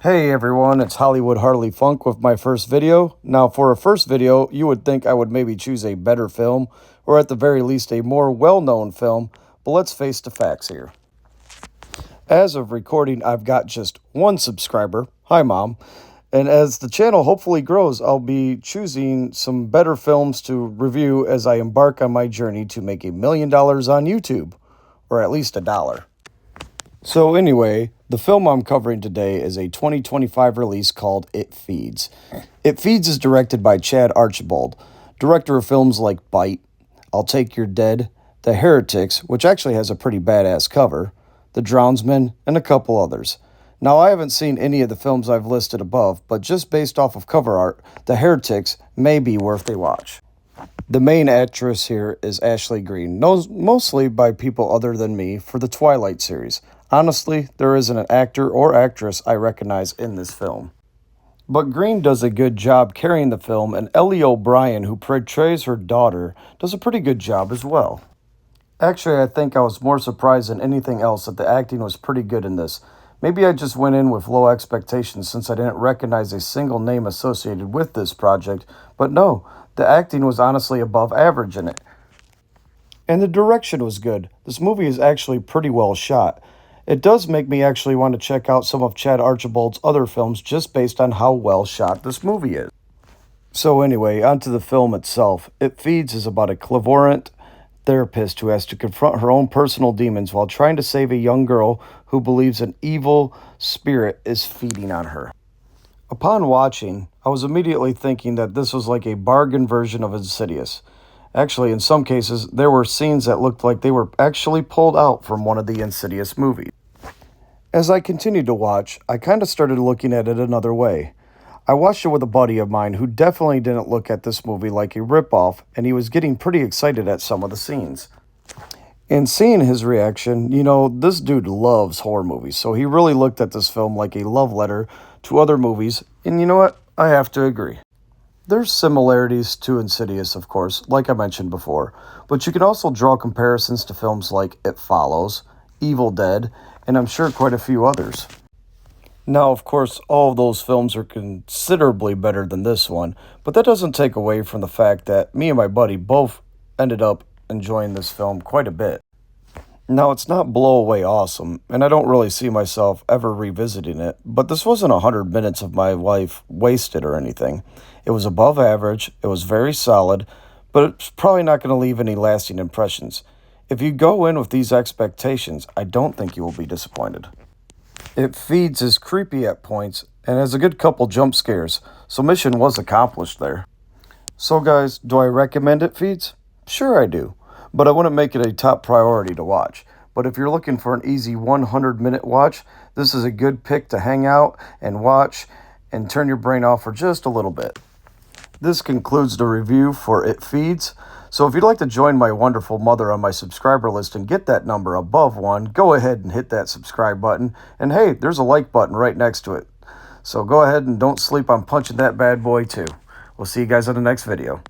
Hey everyone, it's Hollywood Harley Funk with my first video. Now for a first video, you would think I would maybe choose a better film, or at the very least a more well-known film, but let's face the facts here. As of recording, I've got just one subscriber. Hi Mom. And as the channel hopefully grows, I'll be choosing some better films to review as I embark on my journey to make $1 million on YouTube, or at least $1. So anyway, the film I'm covering today is a 2025 release called It Feeds. It Feeds is directed by Chad Archibald, director of films like Bite, I'll Take Your Dead, The Heretics, which actually has a pretty badass cover, The Drownsman, and a couple others. Now, I haven't seen any of the films I've listed above, but just based off of cover art, The Heretics may be worth a watch. The main actress here is Ashley Greene, known mostly by people other than me for the Twilight series. Honestly, there isn't an actor or actress I recognize in this film. But Greene does a good job carrying the film, and Ellie O'Brien, who portrays her daughter, does a pretty good job as well. Actually, I think I was more surprised than anything else that the acting was pretty good in this. Maybe I just went in with low expectations since I didn't recognize a single name associated with this project, but no, the acting was honestly above average in it. And the direction was good. This movie is actually pretty well shot. It does make me actually want to check out some of Chad Archibald's other films just based on how well shot this movie is. So anyway, onto the film itself. It Feeds is about a clairvoyant therapist who has to confront her own personal demons while trying to save a young girl who believes an evil spirit is feeding on her. Upon watching, I was immediately thinking that this was like a bargain version of Insidious. Actually, in some cases, there were scenes that looked like they were actually pulled out from one of the Insidious movies. As I continued to watch, I kind of started looking at it another way. I watched it with a buddy of mine who definitely didn't look at this movie like a ripoff, and he was getting pretty excited at some of the scenes. And seeing his reaction, this dude loves horror movies, so he really looked at this film like a love letter to other movies, and you know what? I have to agree. There's similarities to Insidious, of course, like I mentioned before, but you can also draw comparisons to films like It Follows, Evil Dead, and I'm sure quite a few others. Now, of course, all of those films are considerably better than this one, but that doesn't take away from the fact that me and my buddy both ended up enjoying this film quite a bit. Now, it's not blow away awesome, and I don't really see myself ever revisiting it, but this wasn't 100 minutes of my life wasted or anything. It was above average, it was very solid, but it's probably not going to leave any lasting impressions. If you go in with these expectations, I don't think you will be disappointed. It Feeds is creepy at points and has a good couple jump scares, so mission was accomplished there. So guys, do I recommend It Feeds? Sure I do, but I wouldn't make it a top priority to watch. But if you're looking for an easy 100-minute watch, this is a good pick to hang out and watch and turn your brain off for just a little bit. This concludes the review for It Feeds. So if you'd like to join my wonderful mother on my subscriber list and get that number above 1, go ahead and hit that subscribe button. And hey, there's a like button right next to it. So go ahead and don't sleep on punching that bad boy too. We'll see you guys in the next video.